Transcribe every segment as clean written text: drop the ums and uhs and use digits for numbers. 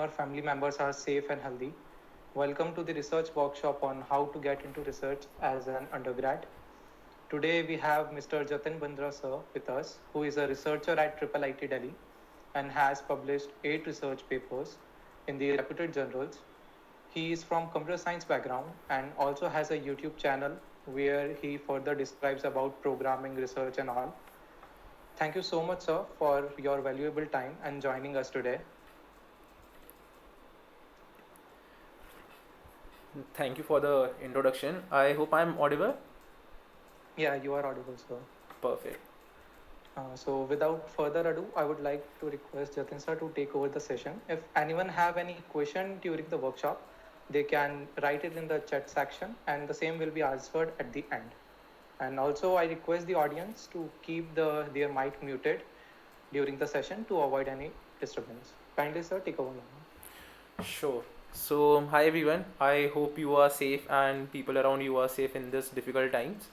your family members are safe and healthy. Welcome to the research workshop on how to get into research as an undergrad. Today we have Mr. Jatin Bandra sir with us, who is a researcher at Triple IT Delhi and has published 8 research papers in the reputed journals. He is from computer science background and also has a YouTube channel where he further describes about programming research and all. Thank you so much, sir, for your valuable time and joining us today. Thank you for the introduction. I hope I'm audible. Yeah, you are audible, sir. Perfect. So without further ado, I would like to request Jatin sir to take over the session. If anyone have any question during the workshop, they can write it in the chat section and the same will be answered at the end. And also I request the audience to keep their mic muted during the session to avoid any disturbance. Kindly sir, take over now. Sure. So, hi everyone. I hope you are safe and people around you are safe in this difficult times.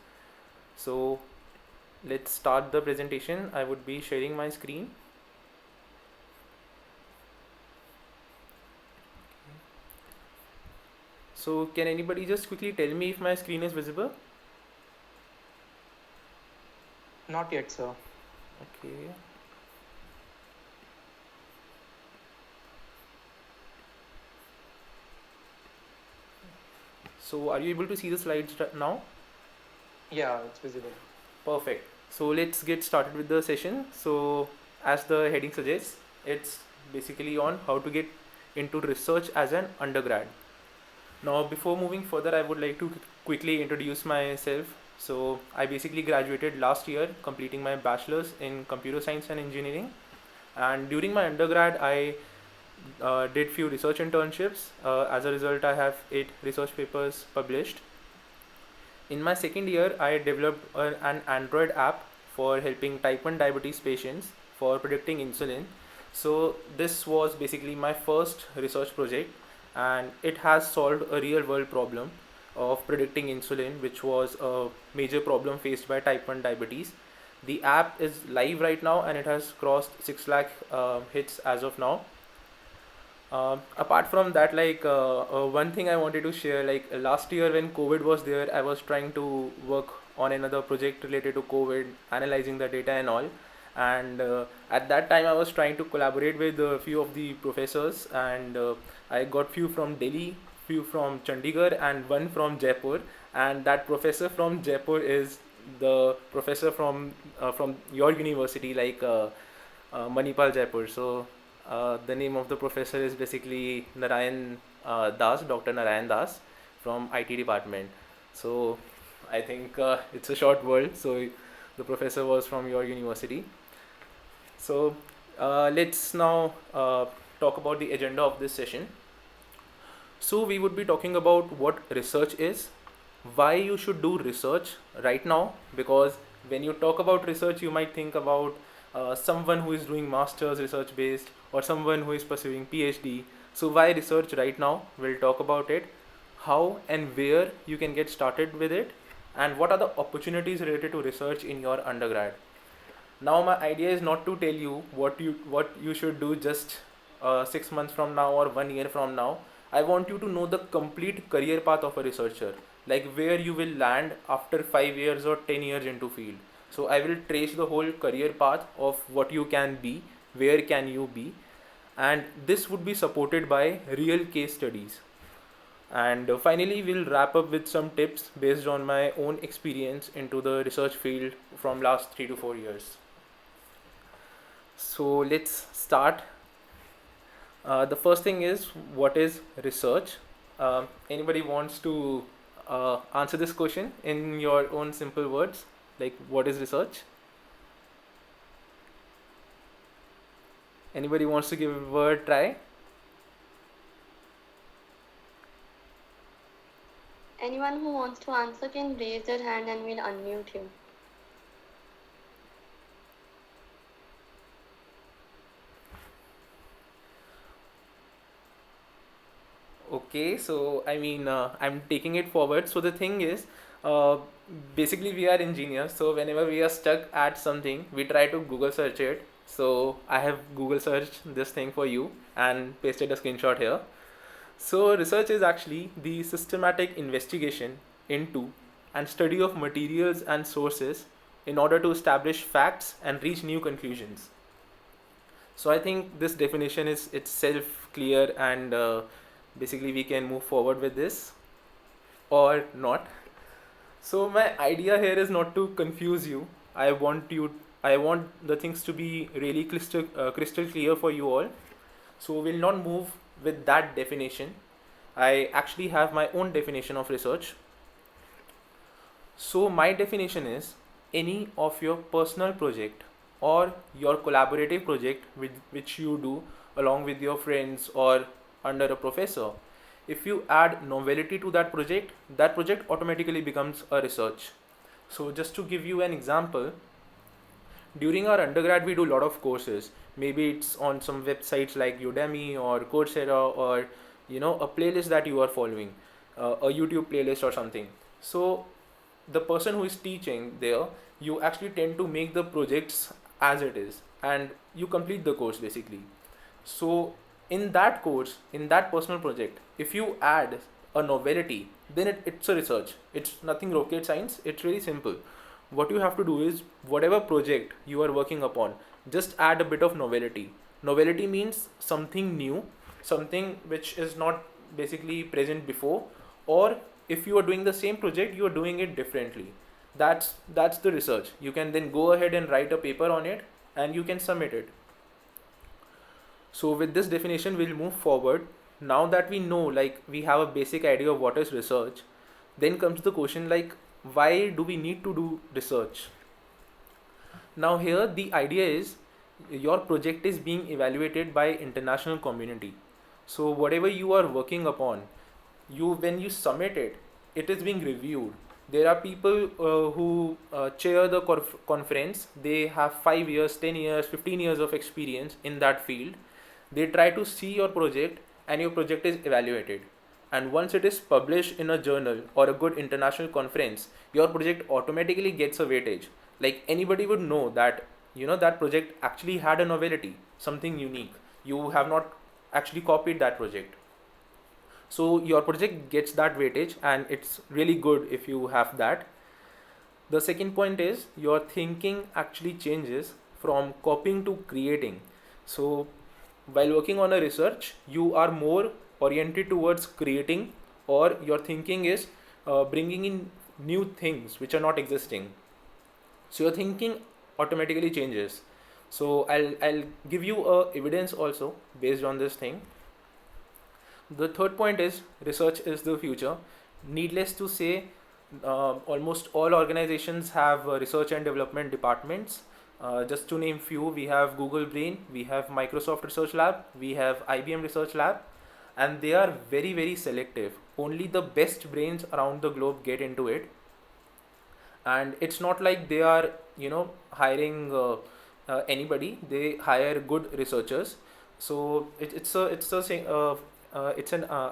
So, let's start the presentation. I would be sharing my screen. So, can anybody just quickly tell me if my screen is visible? Not yet, sir. Okay. So, are you able to see the slides now? Yeah, it's visible. Perfect. So let's get started with the session. So as the heading suggests, it's basically on how to get into research as an undergrad. Now before moving further, I would like to quickly introduce myself. So I basically graduated last year, completing my bachelor's in computer science and engineering. And during my undergrad, I did few research internships. As a result, I have 8 research papers published. In my second year, I developed an Android app for helping type 1 diabetes patients for predicting insulin. So, this was basically my first research project, and it has solved a real world problem of predicting insulin, which was a major problem faced by type 1 diabetes. The app is live right now and it has crossed 6 lakh hits as of now. Apart from that, one thing I wanted to share, last year when COVID was there, I was trying to work on another project related to COVID, analyzing the data and all. And at that time, I was trying to collaborate with a few of the professors, and I got few from Delhi, few from Chandigarh, and one from Jaipur. And that professor from Jaipur is the professor from your university, Manipal Jaipur. So the name of the professor is basically Narayan Das, Dr. Narayan Das from IT department. So I think it's a short world. So the professor was from your university. So let's now talk about the agenda of this session. So we would be talking about what research is, why you should do research right now, because when you talk about research, you might think about someone who is doing masters research based or someone who is pursuing PhD. So why research right now? We'll talk about it, how and where you can get started with it, and what are the opportunities related to research in your undergrad. Now my idea is not to tell you what you should do just 6 months from now or 1 year from now. I want you to know the complete career path of a researcher, like where you will land after 5 years or 10 years into field. So I will trace the whole career path of what you can be, where can you be, and this would be supported by real case studies. And finally, we'll wrap up with some tips based on my own experience into the research field from last 3 to 4 years. So let's start. The first thing is, what is research? Anybody wants to answer this question in your own simple words? Like, what is research? Anybody wants to give a word try? Anyone who wants to answer can raise their hand and we'll unmute him. Okay, so I mean, I'm taking it forward. So the thing is, uh, basically we are engineers. So whenever we are stuck at something, we try to Google search it, So I have Google searched this thing for you and pasted a screenshot here. So research is actually the systematic investigation into and study of materials and sources in order to establish facts and reach new conclusions. So I think this definition is itself clear, and basically we can move forward with this or not. So my idea here is not to confuse you. I want the things to be really crystal clear for you all. So we'll not move with that definition. I actually have my own definition of research. So my definition is any of your personal project or your collaborative project which you do along with your friends or under a professor. If you add novelty to that project automatically becomes a research. So just to give you an example, during our undergrad we do a lot of courses. Maybe it's on some websites like Udemy or Coursera, or a playlist that you are following, a YouTube playlist or something. So the person who is teaching there, you actually tend to make the projects as it is and you complete the course basically. So in that course, in that personal project, if you add a novelty, then it's a research. It's nothing rocket science, it's really simple. What you have to do is, whatever project you are working upon, just add a bit of novelty. Novelty means something new, something which is not basically present before, or if you are doing the same project, you are doing it differently. That's the research. You can then go ahead and write a paper on it and you can submit it. So with this definition we'll move forward. Now that we know, like, we have a basic idea of what is research, then comes the question, like, why do we need to do research? Now here the idea is, your project is being evaluated by international community. So whatever you are working upon, when you submit it, it is being reviewed. There are people who chair the conference. They have 5 years, 10 years, 15 years of experience in that field. They try to see your project and your project is evaluated. And once it is published in a journal or a good international conference, your project automatically gets a weightage. Like, anybody would know that that project actually had a novelty, something unique. You have not actually copied that project. So your project gets that weightage and it's really good if you have that. The second point is, your thinking actually changes from copying to creating. So while working on a research, you are more oriented towards creating, or your thinking is bringing in new things which are not existing. So your thinking automatically changes. So I'll give you evidence also based on this thing. The third point is, research is the future. Needless to say, almost all organizations have research and development departments. Just to name few, we have Google Brain, we have Microsoft Research Lab, we have IBM Research Lab, and they are very, very selective. Only the best brains around the globe get into it. And it's not like they are hiring anybody. They hire good researchers. So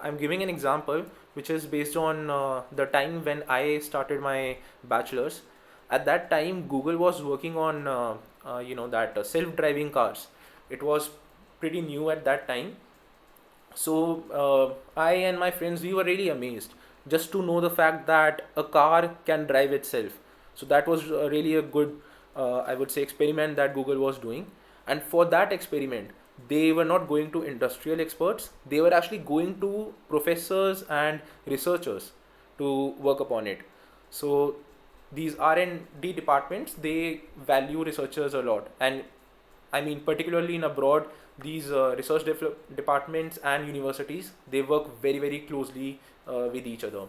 I'm giving an example which is based on the time when I started my bachelor's. At that time, Google was working on that self-driving cars. It was pretty new at that time. So I and my friends, we were really amazed just to know the fact that a car can drive itself. So that was really a good, I would say, experiment that Google was doing. And for that experiment, they were not going to industrial experts. They were actually going to professors and researchers to work upon it. So these R&D departments, they value researchers a lot. And I mean, particularly in abroad, these research departments and universities, they work very, very closely with each other.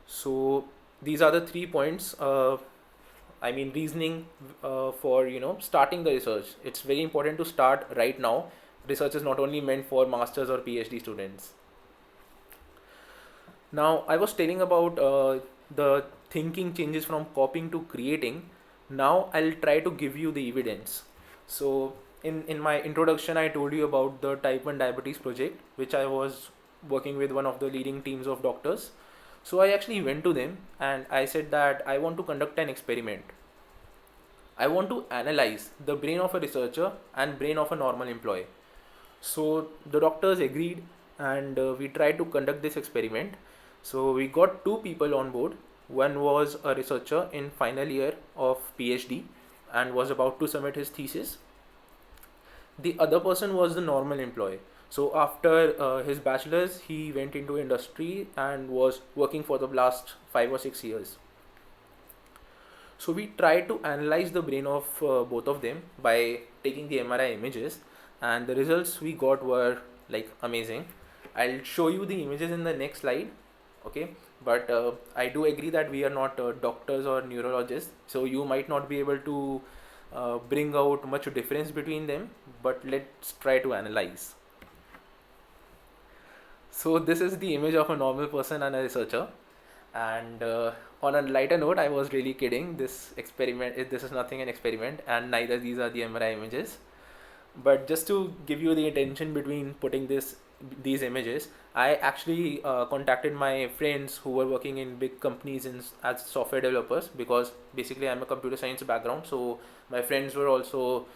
So these are the 3 points. I mean, reasoning for starting the research. It's very important to start right now. Research is not only meant for masters or PhD students. Now, I was telling about the thinking changes from copying to creating. Now I'll try to give you the evidence. So in my introduction, I told you about the type 1 diabetes project, which I was working with one of the leading teams of doctors. So I actually went to them and I said that I want to conduct an experiment. I want to analyze the brain of a researcher and brain of a normal employee. So the doctors agreed, and we tried to conduct this experiment. So we got two people on board. One was a researcher in final year of PhD and was about to submit his thesis. The other person was the normal employee. So after his bachelor's, he went into industry and was working for the last 5 or 6 years. So we tried to analyze the brain of both of them by taking the MRI images, and the results we got were like amazing. I'll show you the images in the next slide, okay? But I do agree that we are not doctors or neurologists, so you might not be able to bring out much difference between them, but let's try to analyze. So this is the image of a normal person and a researcher. And on a lighter note, I was really kidding. This is nothing an experiment, and neither these are the MRI images. But just to give you the intention between putting these images, I actually contacted my friends who were working in big companies as software developers, because basically I'm a computer science background. So my friends were also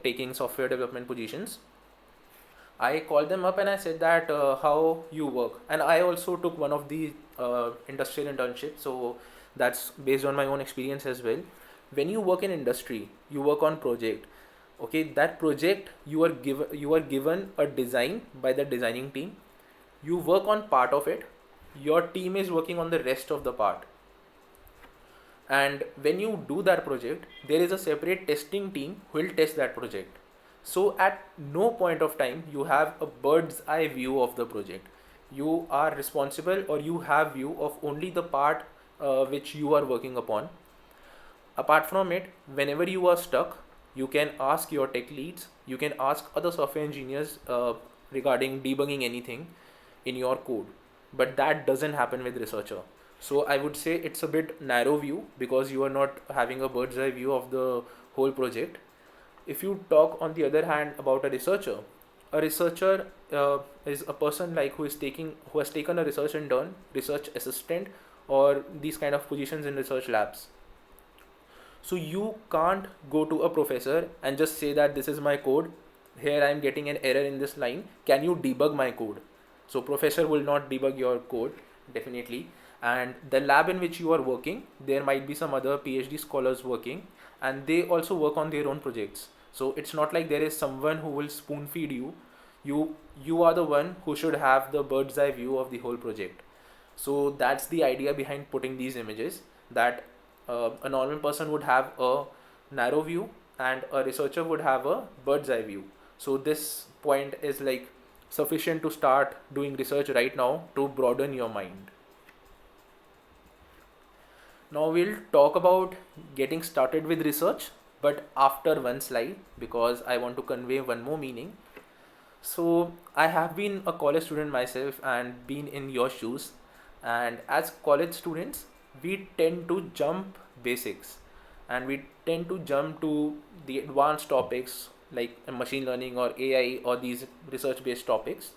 taking software development positions. I called them up and I said that how you work, and I also took one of the industrial internships, so that's based on my own experience as well. When you work in industry, you work on project. Okay, that project you are given a design by the designing team. You work on part of it. Your team is working on the rest of the part. And when you do that project, there is a separate testing team who will test that project. So at no point of time you have a bird's eye view of the project. You are responsible, or you have view of only the part which you are working upon. Apart from it, whenever you are stuck, you can ask your tech leads, you can ask other software engineers regarding debugging anything in your code. But that doesn't happen with researcher. So I would say it's a bit narrow view, because you are not having a bird's eye view of the whole project. If you talk on the other hand about a researcher is a person like who has taken a research intern, research assistant, or these kind of positions in research labs. So you can't go to a professor and just say that this is my code, here I am getting an error in this line, can you debug my code? So professor will not debug your code, definitely. And the lab in which you are working, there might be some other PhD scholars working, and they also work on their own projects. So it's not like there is someone who will spoon feed you. You are the one who should have the bird's eye view of the whole project. So that's the idea behind putting these images, that a normal person would have a narrow view and a researcher would have a bird's eye view. So this point is like sufficient to start doing research right now to broaden your mind. Now we'll talk about getting started with research, but after one slide, because I want to convey one more meaning. So I have been a college student myself and been in your shoes, and as college students, we tend to jump basics, and we tend to jump to the advanced topics like machine learning or AI or these research based topics.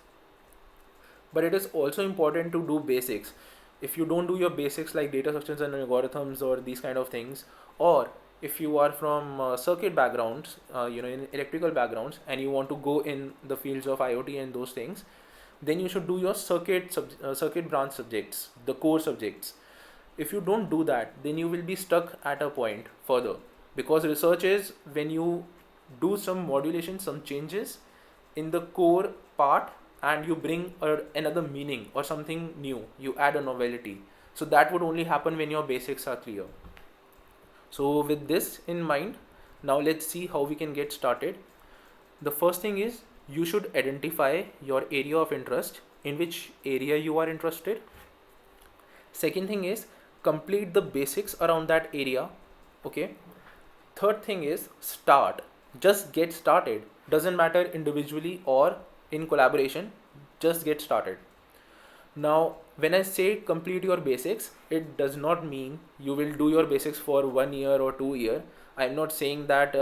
But it is also important to do basics. If you don't do your basics like data structures and algorithms or these kind of things, or if you are from circuit backgrounds, in electrical backgrounds, and you want to go in the fields of IoT and those things, then you should do your circuit branch subjects, the core subjects. If you don't do that, then you will be stuck at a point further, because research is when you do some modulation, some changes in the core part, and you bring another meaning or something new, you add a novelty. So that would only happen when your basics are clear. So with this in mind, now let's see how we can get started. The first thing is, you should identify your area of interest, in which area you are interested. Second thing is, complete the basics around that area. Okay. Third thing is, start. Just get started. Doesn't matter individually or in collaboration, just get started. Now, when I say complete your basics, it does not mean you will do your basics for 1 year or 2 year. I'm not saying that.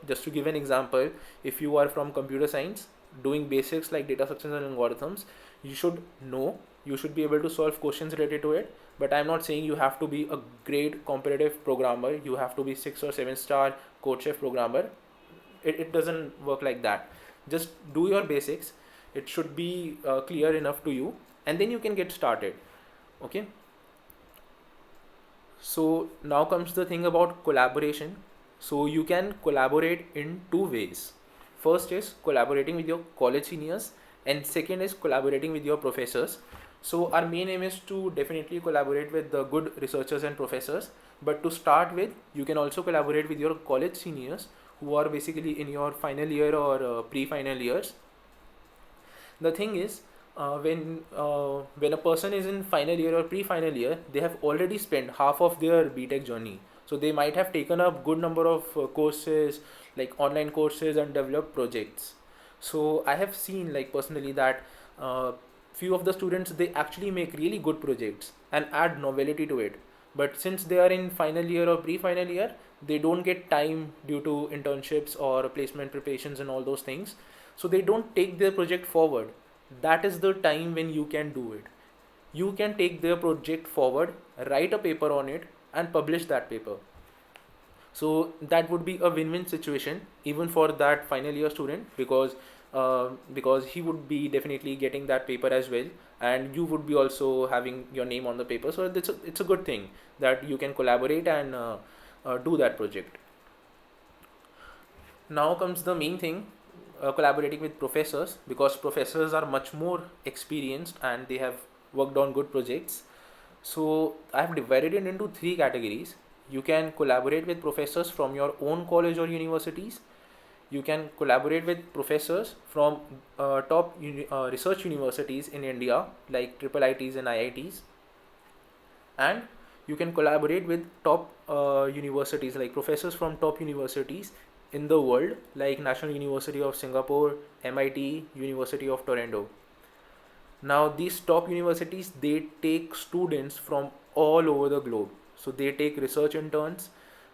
Just to give an example, if you are from computer science, doing basics like data structures and algorithms, you should know, you should be able to solve questions related to it. But I'm not saying you have to be a great competitive programmer, you have to be 6 or 7 star CodeChef programmer. It doesn't work like that. Just do your basics, it should be clear enough to you, and then you can get started. Okay. So now comes the thing about collaboration. So you can collaborate in two ways. First is collaborating with your college seniors, and second is collaborating with your professors. So our main aim is to definitely collaborate with the good researchers and professors. But to start with, you can also collaborate with your college seniors who are basically in your final year or pre-final years. The thing is, when a person is in final year or pre-final year, they have already spent half of their BTech journey. So they might have taken up good number of courses, like online courses, and developed projects. So I have seen, like, personally, that few of the students, they actually make really good projects and add novelty to it. But since they are in final year or pre-final year, they don't get time due to internships or placement preparations and all those things, so they don't take their project forward. That is the time when you can do it. You can take their project forward, write a paper on it, and publish that paper. So that would be a win-win situation even for that final year student, because he would be definitely getting that paper as well, and you would be also having your name on the paper. So it's a good thing that you can collaborate and do that project. Now comes the main thing, collaborating with professors, because professors are much more experienced and they have worked on good projects. So I have divided it into three categories. You can collaborate with professors from your own college or universities. You can collaborate with professors from top research universities in India, like triple ITs and IITs. And you can collaborate with top universities, like professors from top universities in the world, like National University of Singapore, MIT, University of Toronto. Now these top universities, they take students from all over the globe. So they take research interns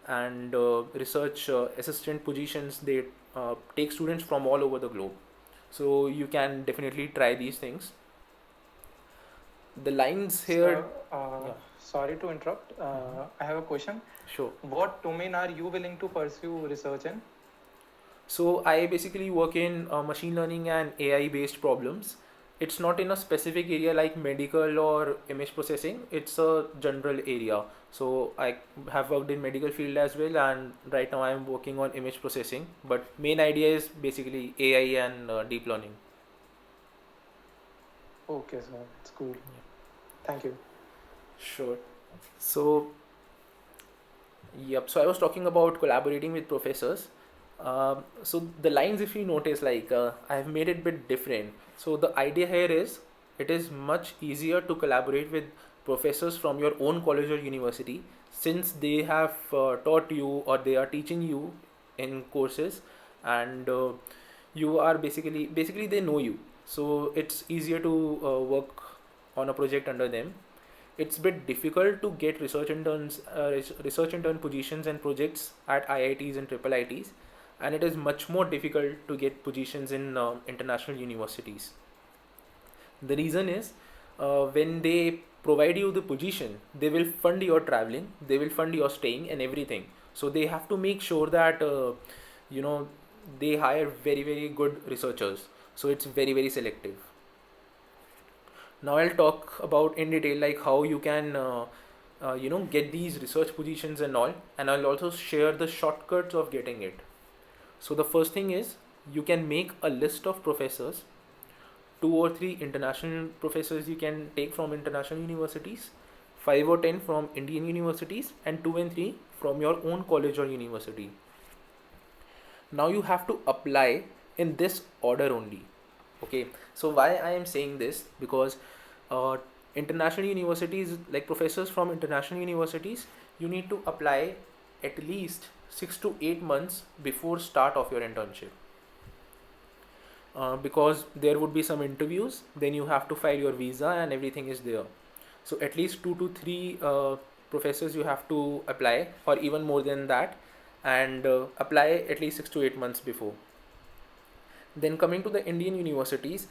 and research assistant positions. They take students from all over the globe. So you can definitely try these things. The lines here. Sir, sorry to interrupt. I have a question. Sure. What domain are you willing to pursue research in? So I basically work in machine learning and AI based problems. It's not in a specific area like medical or image processing. It's a general area. So I have worked in medical field as well, and right now I am working on image processing. But main idea is basically AI and deep learning. Okay, sir. It's cool. Thank you. Sure. So yep. So I was talking about collaborating with professors. So the lines, if you notice, like I have made it a bit different. So the idea here is it is much easier to collaborate with professors from your own college or university, since they have taught you or they are teaching you in courses, and you are basically they know you. So it's easier to work on a project under them. It's a bit difficult to get research intern positions and projects at IITs and triple ITs, and it is much more difficult to get positions in international universities. The reason is, when they provide you the position, they will fund your traveling, they will fund your staying and everything. So they have to make sure that you know they hire very very good researchers. So it's very very selective. Now I'll talk about in detail, like how you can get these research positions and all, and I'll also share the shortcuts of getting it. So the first thing is, you can make a list of professors, 2 or 3 international professors you can take from international universities, 5 or 10 from Indian universities, and 2 and 3 from your own college or university. Now you have to apply in this order only. Okay, so why I am saying this, because uh, international universities, like professors from international universities, you need to apply at least 6 to 8 months before start of your internship, because there would be some interviews, then you have to file your visa and everything is there. So at least 2 to 3 professors you have to apply, or even more than that, and apply at least 6 to 8 months before. Then coming to the Indian universities,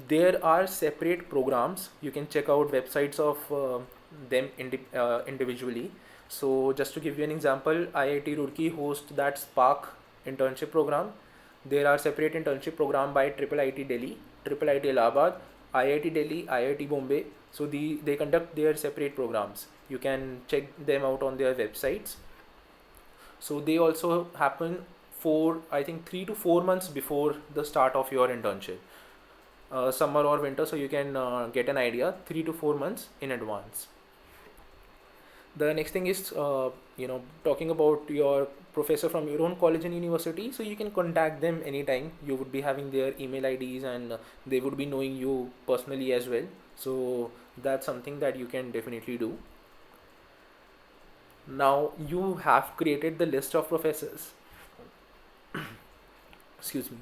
there are separate programs. You can check out websites of them individually. So just to give you an example, IIT Roorkee hosts that Spark internship program. There are separate internship program by Triple IT Delhi, Triple IT Allahabad, IIT Delhi, IIT Bombay. So they conduct their separate programs. You can check them out on their websites. So they also happen for, I think, 3 to 4 months before the start of your internship, summer or winter. So you can get an idea 3 to 4 months in advance. The next thing is, talking about your professor from your own college and university. So you can contact them anytime. You would be having their email IDs, and they would be knowing you personally as well. So that's something that you can definitely do. Now you have created the list of professors. Excuse me.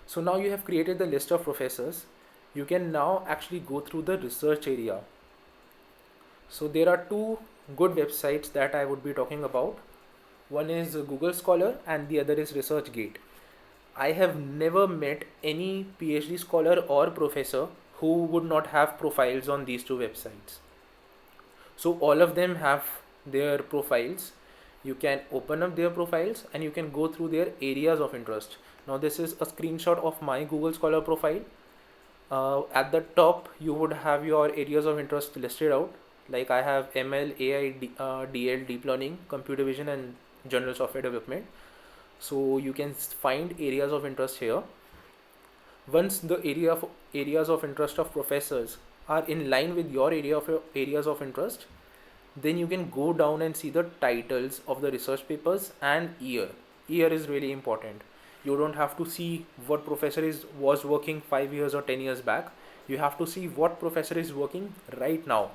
So now you have created the list of professors. You can now actually go through the research area. So there are two good websites that I would be talking about. One is Google Scholar and the other is ResearchGate. I have never met any PhD scholar or professor who would not have profiles on these two websites. So all of them have their profiles. You can open up their profiles and you can go through their areas of interest. Now this is a screenshot of my Google Scholar profile. At the top you would have your areas of interest listed out. Like I have ML, AI, DL, deep learning, computer vision and general software development. So you can find areas of interest here. Once the areas of interest of professors are in line with your areas of interest, then you can go down and see the titles of the research papers and year. Year is really important. You don't have to see what professor was working 5 years or 10 years back. You have to see what professor is working right now.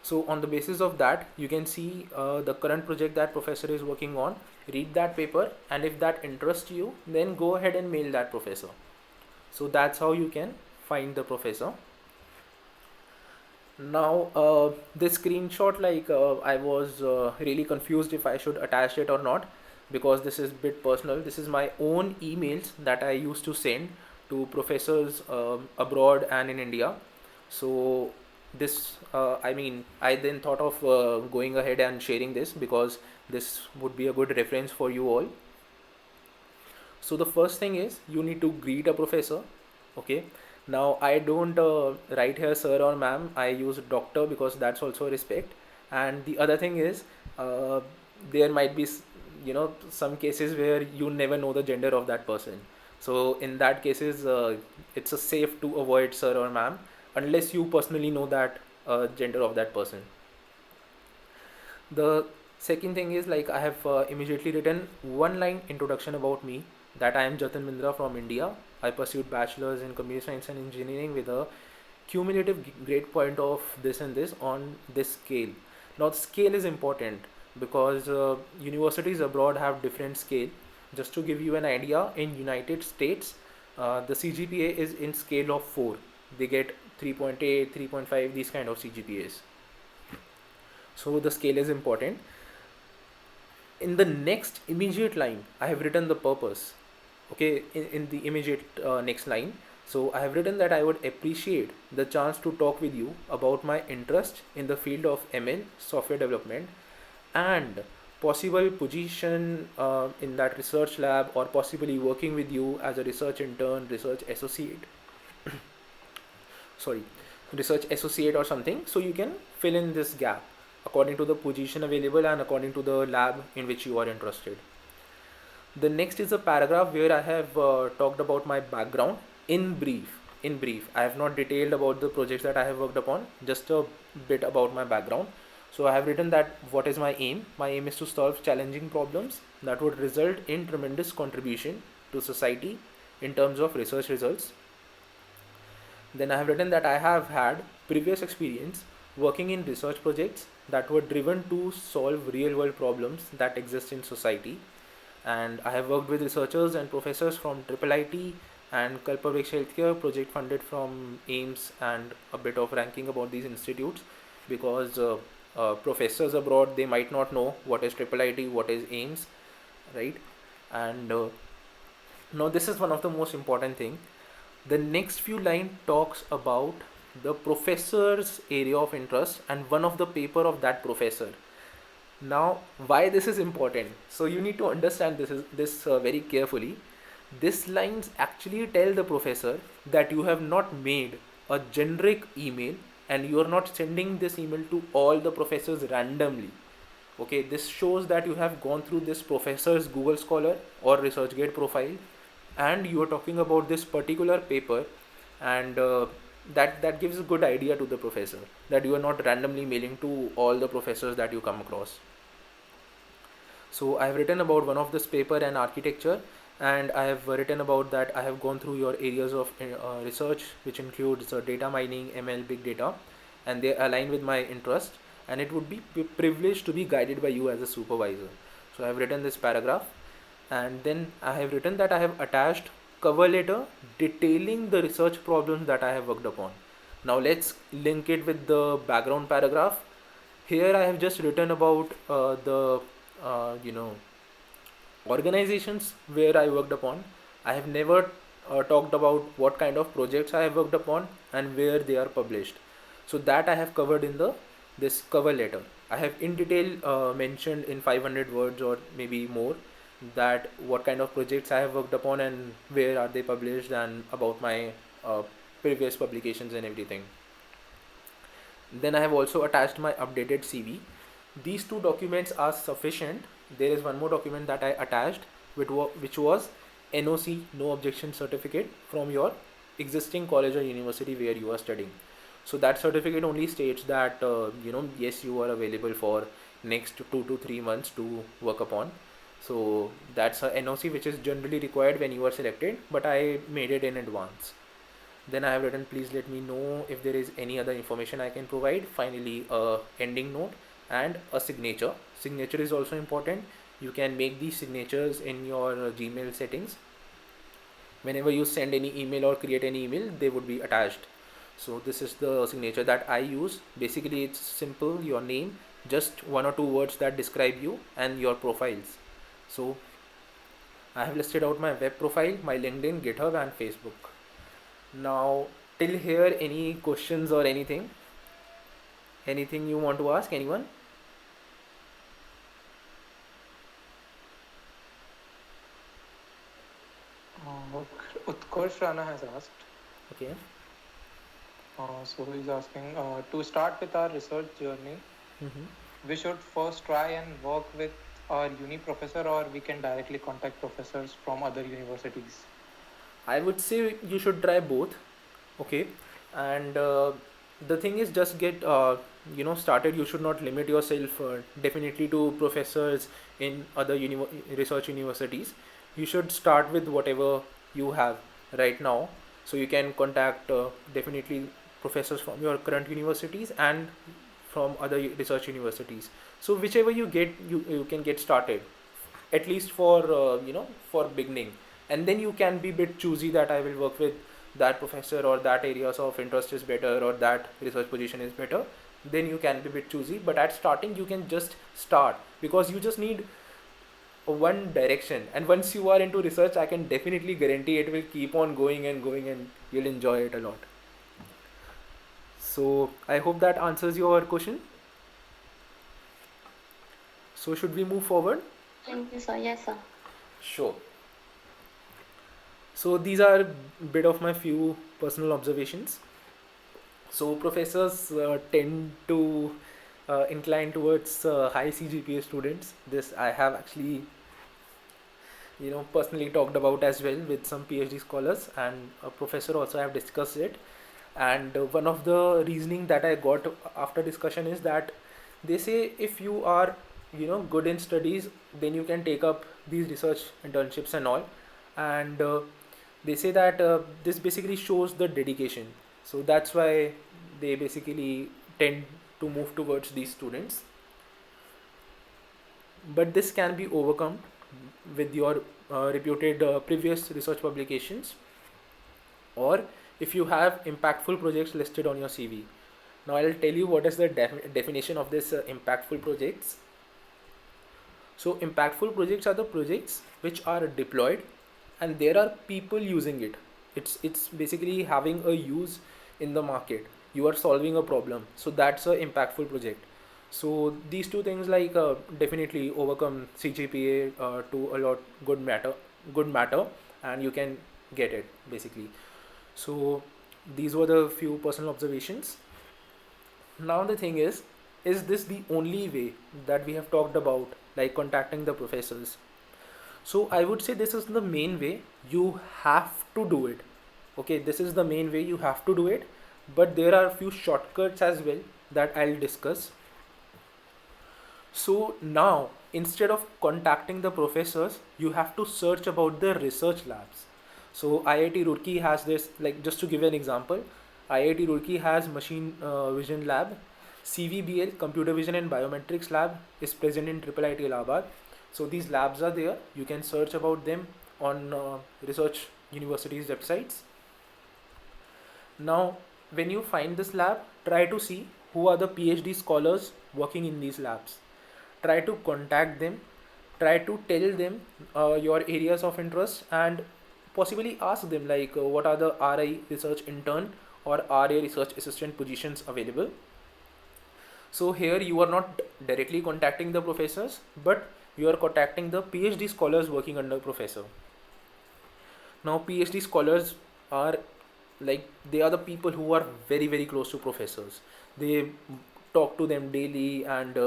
So on the basis of that, you can see the current project that professor is working on, read that paper, and if that interests you, then go ahead and mail that professor. So that's how you can find the professor. Now this screenshot, I was really confused if I should attach it or not, because this is a bit personal. This is my own emails that I used to send to professors abroad and in India. So this I then thought of going ahead and sharing this, because this would be a good reference for you all. So the first thing is, you need to greet a professor. Okay, now I don't write here sir or ma'am. I use doctor because that's also respect. And the other thing is, there might be some cases where you never know the gender of that person. So in that cases, it's a safe to avoid sir or ma'am unless you personally know that gender of that person. The second thing is, I have immediately written one line introduction about me, that I am Jatin Bindra from India. I pursued bachelor's in computer science and engineering with a cumulative grade point of this and this on this scale. Now the scale is important because universities abroad have different scale. Just to give you an idea, in United States, the CGPA is in scale of 4. They get 3.8, 3.5, these kind of CGPAs. So the scale is important. In the next immediate line, I have written the purpose. Okay, in the immediate next line. So I have written that I would appreciate the chance to talk with you about my interest in the field of ML, software development, and possible position in that research lab, or possibly working with you as a research intern, research associate. Sorry, research associate or something. So you can fill in this gap according to the position available and according to the lab in which you are interested. The next is a paragraph where I have talked about my background in brief. I have not detailed about the projects that I have worked upon, just a bit about my background. So I have written that what is my aim? My aim is to solve challenging problems that would result in tremendous contribution to society in terms of research results. Then I have written that I have had previous experience working in research projects that were driven to solve real world problems that exist in society. And I have worked with researchers and professors from IIIT and Kalpavriksha Healthcare project funded from AIMS, and a bit of ranking about these institutes, because professors abroad, they might not know what is IIIT, what is AIMS, right? And Now this is one of the most important thing. The next few line talks about the professor's area of interest and one of the paper of that professor. Now, why this is important? So you need to understand this very carefully. These lines actually tell the professor that you have not made a generic email and you are not sending this email to all the professors randomly. Okay, this shows that you have gone through this professor's Google Scholar or ResearchGate profile, and you are talking about this particular paper, and that gives a good idea to the professor that you are not randomly mailing to all the professors that you come across. So I have written about one of this paper and architecture, and I have written about that I have gone through your areas of research, which includes data mining, ML, big data, and they align with my interest, and it would be privileged to be guided by you as a supervisor. So I have written this paragraph, and then I have written that I have attached cover letter detailing the research problems that I have worked upon. Now let's link it with the background paragraph. Here I have just written about the you know organizations where I worked upon. I have never talked about what kind of projects I have worked upon and where they are published. So that I have covered in the this cover letter. I have in detail mentioned in 500 words or maybe more that what kind of projects I have worked upon and where are they published and about my previous publications and everything. Then I have also attached my updated CV. These two documents are sufficient. There is one more document that I attached, which was NOC, no objection certificate, from your existing college or university where you are studying. So that certificate only states that yes, you are available for next 2 to 3 months to work upon. So that's a NOC which is generally required when you are selected, but I made it in advance. Then I have written, please let me know if there is any other information I can provide. Finally, a ending note and a signature. Signature is also important. You can make these signatures in your Gmail settings. Whenever you send any email or create any email, they would be attached. So this is the signature that I use. Basically, it's simple, your name, just 1 or 2 words that describe you and your profiles. So I have listed out my web profile, my LinkedIn, GitHub and Facebook. Now, till here, any questions or anything? Anything you want to ask anyone? Utkarsh Rana has asked. Okay. So he's asking to start with our research journey. We should first try and work with our uni professor, or we can directly contact professors from other universities. I would say you should try both. Okay. And the thing is, just get started. You should not limit yourself definitely to professors in other research universities. You should start with whatever you have right now. So you can contact definitely professors from your current universities and from other research universities. So whichever you get, you can get started, at least for for beginning, and then you can be a bit choosy that I will work with that professor or that areas of interest is better or that research position is better. Then you can be a bit choosy, but at starting you can just start because you just need one direction, and once you are into research, I can definitely guarantee it will keep on going and going and you'll enjoy it a lot. So I hope that answers your question. So should we move forward? Thank you, sir. Yes, sir. Sure. So these are bit of my few personal observations. So professors tend to incline towards high CGPA students. This I have actually personally talked about as well with some PhD scholars, and a professor also have discussed it. And one of the reasoning that I got after discussion is that they say if you are good in studies, then you can take up these research internships and all. And they say that this basically shows the dedication, so that's why they basically tend to move towards these students. But this can be overcome with your reputed previous research publications, or if you have impactful projects listed on your CV. Now I'll tell you what is the definition of this impactful projects. So impactful projects are the projects which are deployed and there are people using it. It's basically having a use in the market. You are solving a problem, so that's a impactful project. So these two things definitely overcome CGPA to a lot good matter, and you can get it basically. So these were the few personal observations. Now the thing is this the only way that we have talked about, like contacting the professors? So I would say this is the main way. You have to do it. Okay, this is the main way you have to do it. But there are a few shortcuts as well that I'll discuss. So now, instead of contacting the professors, you have to search about the research labs. So IIT Roorkee has this, like just to give an example, IIT Roorkee has machine vision lab, CVBL computer vision and biometrics lab is present in IIIT Allahabad. So these labs are there. You can search about them on research universities websites. Now, when you find this lab, try to see who are the PhD scholars working in these labs. Try to contact them, try to tell them your areas of interest, and possibly ask them what are the RI research intern or RA research assistant positions available. So here you are not directly contacting the professors, but you are contacting the PhD scholars working under professor. Now PhD scholars are they are the people who are very very close to professors. They talk to them daily, and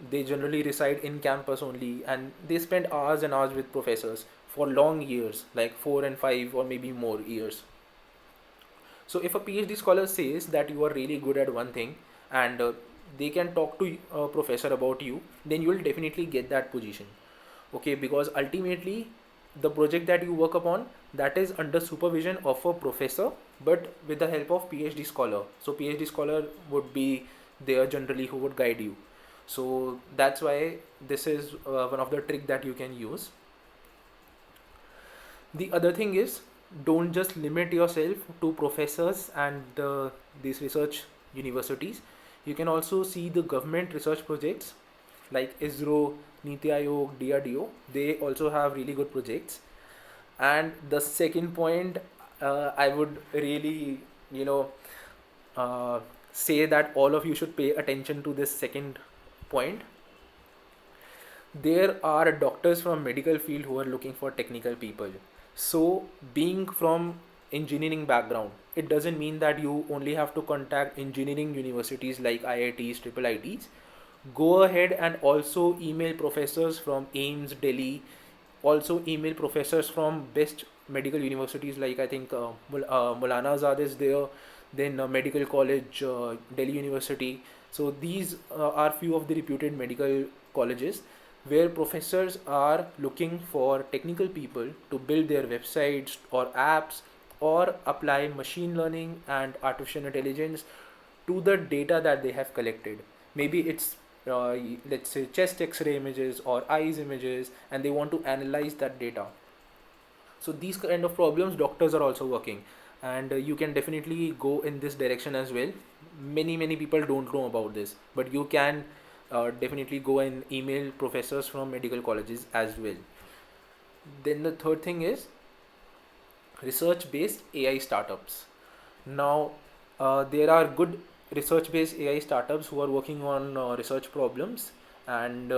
they generally reside in campus only, and they spend hours and hours with professors for long years, like 4 and 5 or maybe more years. So if a PhD scholar says that you are really good at one thing, and they can talk to a professor about you, then you will definitely get that position. Okay, because ultimately the project that you work upon, that is under supervision of a professor, but with the help of PhD scholar. So PhD scholar would be there generally who would guide you. So that's why this is one of the trick that you can use. The other thing is, don't just limit yourself to professors and these research universities. You can also see the government research projects like ISRO, Niti Aayog, DRDO. They also have really good projects. And the second point, I would really, uh, say that all of you should pay attention to this second point. There are doctors from medical field who are looking for technical people. So being from engineering background, it doesn't mean that you only have to contact engineering universities like IITs, triple ITs. Go ahead and also email professors from AIMS, Delhi. Also email professors from best medical universities like I think Maulana Azad is there, then Medical College, Delhi University. So these are few of the reputed medical colleges where professors are looking for technical people to build their websites or apps or apply machine learning and artificial intelligence to the data that they have collected. Maybe it's let's say chest x-ray images or eyes images, and they want to analyze that data. So these kind of problems doctors are also working, and you can definitely go in this direction as well. Many people don't know about this, but you can definitely go and email professors from medical colleges as well. Then the third thing is research based AI startups. Now there are good research based AI startups who are working on research problems, and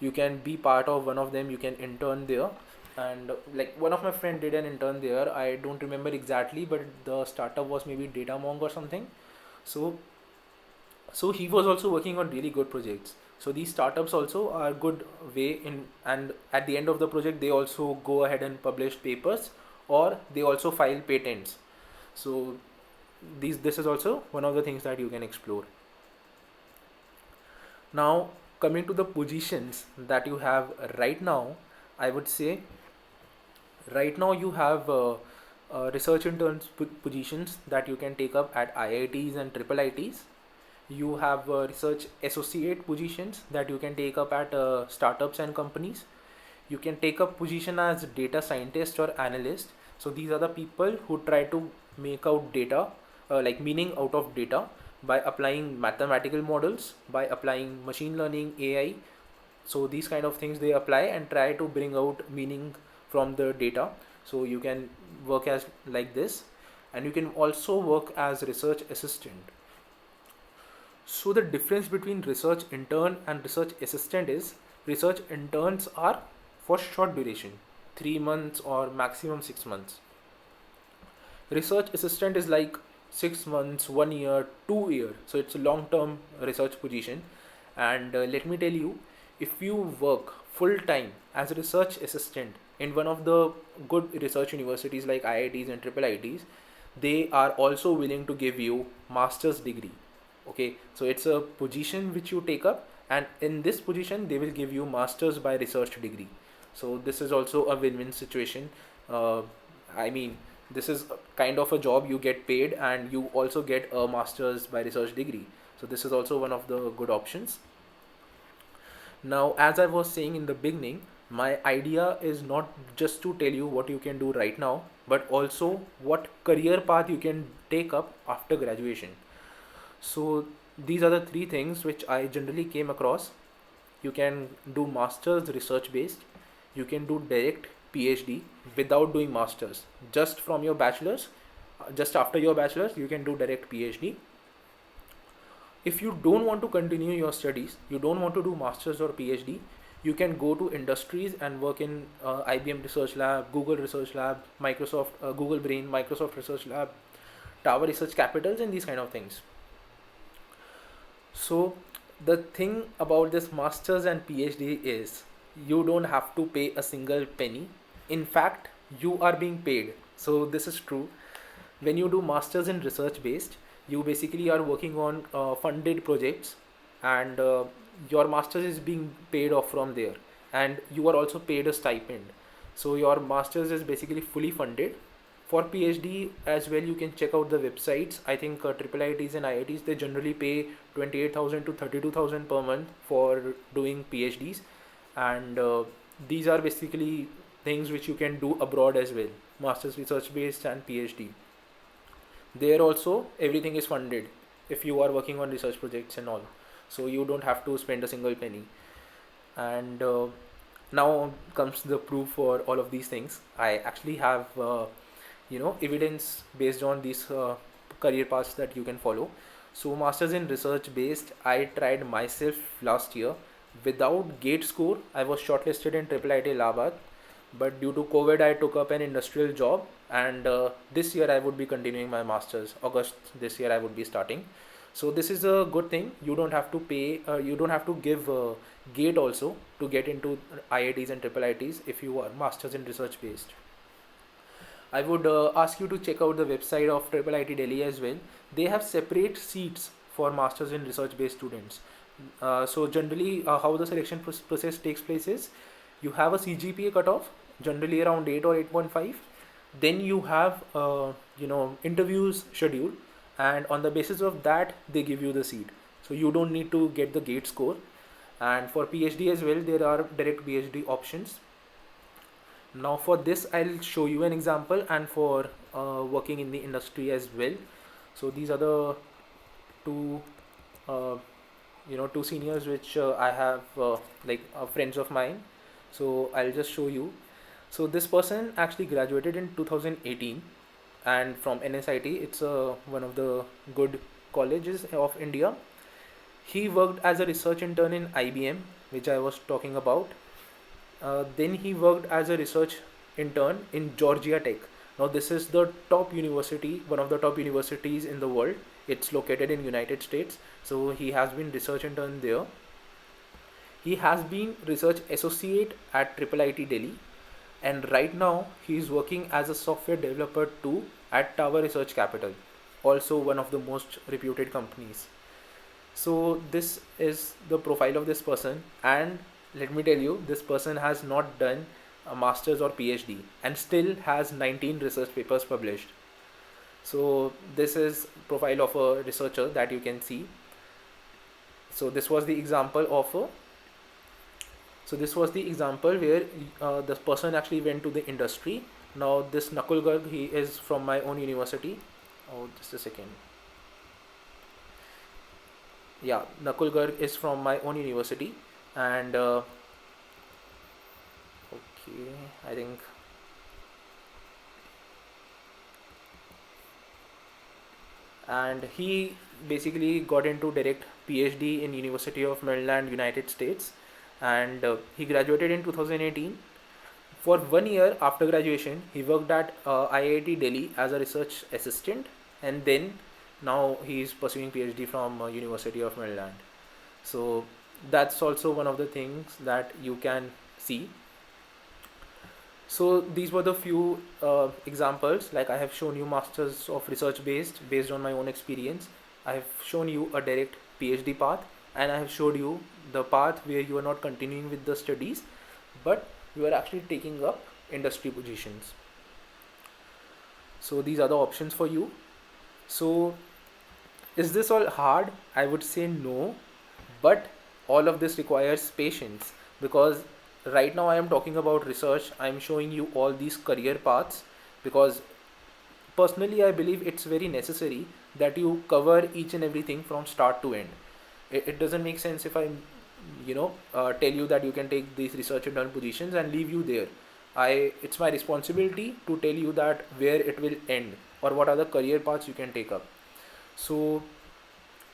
you can be part of one of them. You can intern there, and like one of my friend did an intern there. I don't remember exactly, but the startup was maybe Datamonk or something. So so he was also working on really good projects. So these startups also are good way in, and at the end of the project they also go ahead and publish papers, or they also file patents. So this is also one of the things that you can explore. Now coming to the positions that you have right now, I would say right now you have research interns positions that you can take up at IITs and triple ITs. You have research associate positions that you can take up at startups and companies. You can take up position as data scientist or analyst. So these are the people who try to make out data, like meaning out of data, by applying mathematical models, by applying machine learning, AI. So these kind of things they apply and try to bring out meaning from the data. So you can work as like this, and you can also work as research assistant. So the difference between research intern and research assistant is research interns are for short duration, 3 months or maximum 6 months. Research assistant is like 6 months, 1 year, 2 year. So it's a long term research position. And let me tell you, if you work full time as a research assistant in one of the good research universities like IITs and triple IITs, they are also willing to give you master's degree. Okay, so it's a position which you take up, and in this position they will give you master's by research degree. So this is also a win-win situation. uh, I mean, this is kind of a job you get paid and you also get a master's by research degree. So this is also one of the good options. Now, as I was saying in the beginning, my idea is not just to tell you what you can do right now, but also what career path you can take up after graduation. So these are the three things which I generally came across. You can do masters research based, you can do direct PhD without doing masters, just from your bachelor's, just after your bachelor's you can do direct PhD. If you don't want to continue your studies, you don't want to do masters or PhD, you can go to industries and work in IBM research lab, Google research lab, Microsoft, Google Brain, Microsoft research lab, Tower research capitals, and these kind of things. So the thing about this masters and PhD is you don't have to pay a single penny. In fact, you are being paid. So this is true. When you do masters in research based, you basically are working on funded projects, and your masters is being paid off from there, and you are also paid a stipend. So your masters is basically fully funded. For PhD as well, you can check out the websites. I think triple IITs and IITs, they generally pay 28,000 to 32,000 per month for doing PhDs, and these are basically things which you can do abroad as well. Masters research based and PhD. There also everything is funded if you are working on research projects and all. So you don't have to spend a single penny. And now comes the proof for all of these things. I actually have evidence based on these career paths that you can follow. So masters in research based, I tried myself last year. Without gate score, I was shortlisted in triple IT Allahabad, but due to COVID I took up an industrial job, and this year I would be continuing my masters. August this year I would be starting. So this is a good thing. You don't have to pay, you don't have to give gate also to get into IITs and triple IITs if you are masters in research based. I would ask you to check out the website of Triple IT Delhi as well. They have separate seats for masters in research based students. So generally how the selection process takes place is you have a CGPA cutoff, generally around 8 or 8.5. Then you have interviews scheduled, and on the basis of that they give you the seat. So you don't need to get the gate score. And for PhD as well, there are direct PhD options. Now for this I'll show you an example, and for working in the industry as well. So these are the two two seniors which I have friends of mine. So I'll just show you. So this person actually graduated in 2018 and from NSIT. It's one of the good colleges of India. He worked as a research intern in IBM, which I was talking about. Then he worked as a research intern in Georgia Tech. Now this is the top university, one of the top universities in the world. It's located in United States. So he has been research intern there. He has been research associate at Triple IT Delhi, and right now he is working as a software developer too at Tower Research Capital, also one of the most reputed companies. So this is the profile of this person, and let me tell you, this person has not done a master's or PhD and still has 19 research papers published. So this is profile of a researcher that you can see. So this was the example of a so this was the example where the person actually went to the industry. Now this Nakul Garg, he is from my own university. Oh, just a second. Yeah, Nakul Garg is from my own university, and okay, I think and he basically got into direct PhD in University of Maryland, United States, and he graduated in 2018. For 1 year after graduation, he worked at IIT Delhi as a research assistant, and then now he is pursuing PhD from University of Maryland. So that's also one of the things that you can see. So these were the few examples. Like I have shown you masters of research based on my own experience. I have shown you a direct PhD path, and I have showed you the path where you are not continuing with the studies, but you are actually taking up industry positions. So these are the options for you. So is this all hard? I would say no, but all of this requires patience, because right now I am talking about research. I am showing you all these career paths because personally I believe it's very necessary that you cover each and everything from start to end. It doesn't make sense if I tell you that you can take these research intern positions and leave you there. It's my responsibility to tell you that where it will end or what are the career paths you can take up. So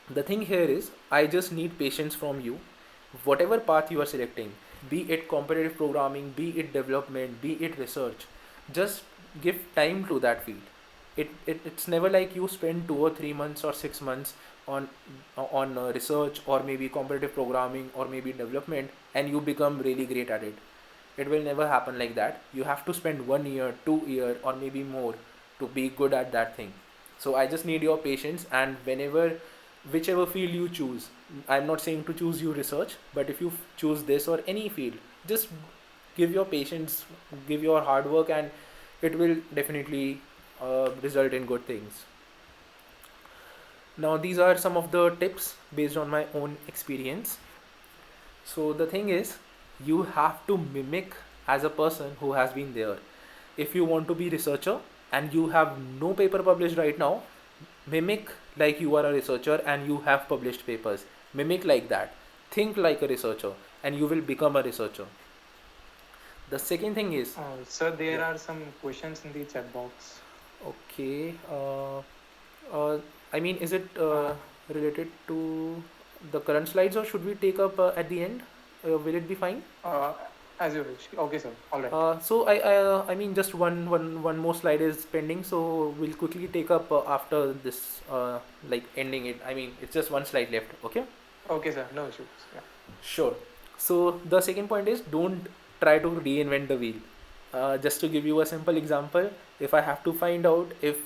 the thing here is I just need patience from you. Whatever path you are selecting, be it competitive programming, be it development, be it research, just give time to that field. It's never like you spend 2 or 3 months or 6 months on research or maybe competitive programming or maybe development and you become really great at it. It will never happen like that. You have to spend 1 year, 2 year, or maybe more to be good at that thing. So I just need your patience, and whichever field you choose, I'm not saying to choose you research, but if you choose this or any field, just give your patience, give your hard work, and it will definitely result in good things. Now these are some of the tips based on my own experience. So the thing is, you have to mimic as a person who has been there. If you want to be researcher and you have no paper published right now, mimic like you are a researcher and you have published papers. Mimic like that. Think like a researcher and you will become a researcher. The second thing is, Sir, there yeah. are some questions in the chat box. Okay. I mean, is it related to the current slides or should we take up at the end? Will it be fine? As you wish. Okay, sir. All right. So I mean just one more slide is pending, so we'll quickly take up after this like ending it. I mean it's just one slide left. Okay. Okay, sir. No issues. Yeah. Sure. So the second point is don't try to reinvent the wheel. Just to give you a simple example, if I have to find out if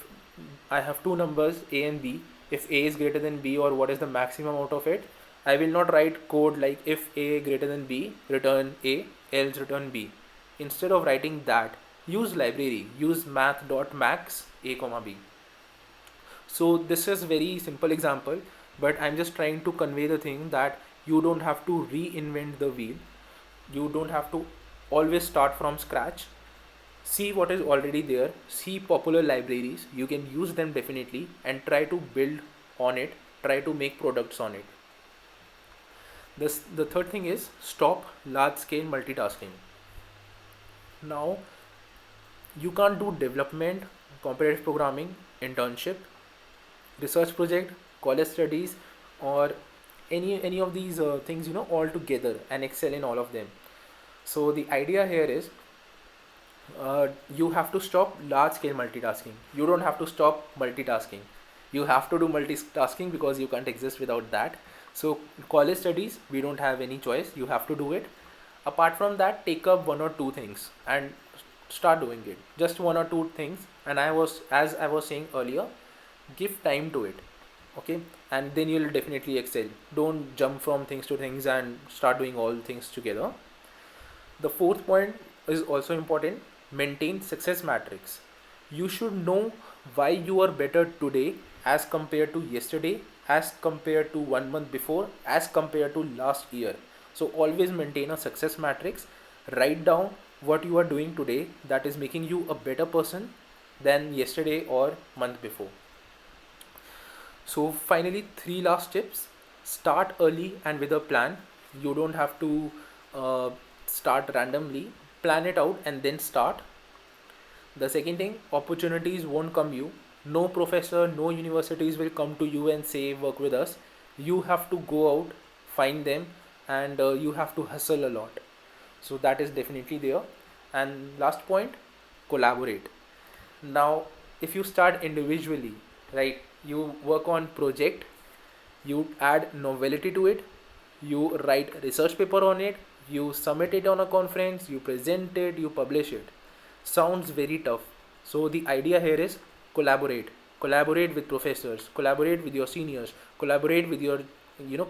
I have two numbers A and B, if A is greater than B or what is the maximum out of it, I will not write code like if A greater than B, return A, else return B. Instead of writing that, use library, use math.max A comma B. So this is very simple example, but I'm just trying to convey the thing that you don't have to reinvent the wheel. You don't have to always start from scratch. See what is already there, see popular libraries, you can use them definitely and try to build on it, try to make products on it. The third thing is stop large scale multitasking. Now you can't do development, competitive programming, internship, research project, college studies, or any of these things all together and excel in all of them. So the idea here is you have to stop large scale multitasking. You don't have to stop multitasking. You have to do multitasking because you can't exist without that. So college studies, we don't have any choice. You have to do it. Apart from that, take up one or two things and start doing it. Just one or two things. And as I was saying earlier, give time to it. Okay, and then you'll definitely excel. Don't jump from things to things and start doing all things together. The fourth point is also important. Maintain success matrix. You should know why you are better today as compared to yesterday, as compared to 1 month before, as compared to last year. So always maintain a success matrix. Write down what you are doing today that is making you a better person than yesterday or month before. So finally, three last tips. Start early and with a plan. You don't have to start randomly. Plan it out and then start. The second thing, opportunities won't come you. No professor, no universities will come to you and say work with us. You have to go out, find them, and you have to hustle a lot. So that is definitely there. And last point, collaborate. Now if you start individually, right, you work on project, you add novelty to it, you write research paper on it, you submit it on a conference, you present it, you publish it. Sounds very tough. So the idea here is collaborate. Collaborate with professors, collaborate with your seniors, collaborate with your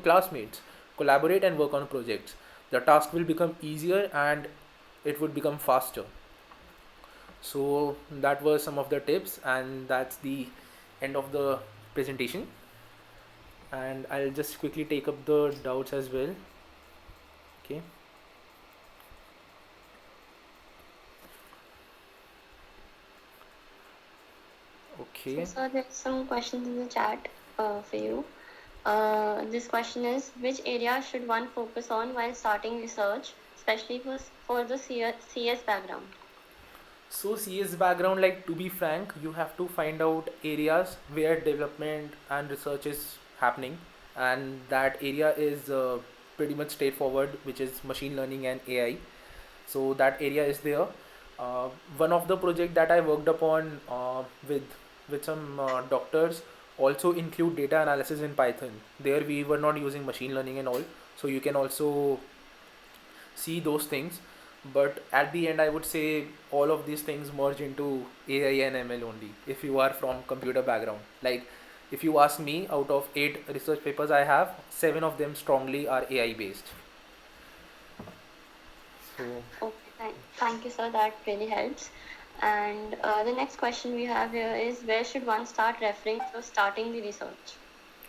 classmates, collaborate and work on projects. The task will become easier and it would become faster. So that was some of the tips, and that's the end of the presentation. And I'll just quickly take up the doubts as well. Okay. So, Okay. sir, there's some questions in the chat for you. This question is, which area should one focus on while starting research, especially for the CS background? So CS background, like, to be frank, you have to find out areas where development and research is happening, and that area is pretty much straightforward, which is machine learning and AI. So that area is there. One of the project that I worked upon with some doctors also include data analysis in Python. There we were not using machine learning and all, so you can also see those things. But at the end, I would say all of these things merge into AI and ML only. If you are from computer background, like, if you ask me, out of 8 research papers I have, 7 of them strongly are AI based. So Okay, thank you, sir. That really helps. And the next question we have here is, where should one start referring for starting the research?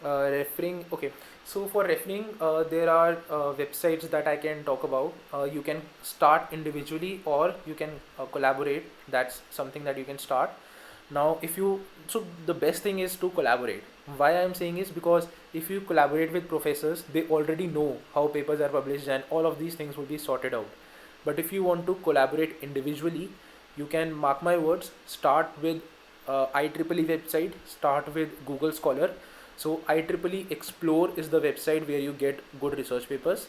referring, okay, so for referring, there are websites that I can talk about. You can start individually or you can collaborate. That's something that you can start. Now if you, so the best thing is to collaborate. Why I'm saying is because if you collaborate with professors, they already know how papers are published and all of these things will be sorted out. But if you want to collaborate individually, you can, mark my words, start with IEEE website, start with Google Scholar. So IEEE Explore is the website where you get good research papers.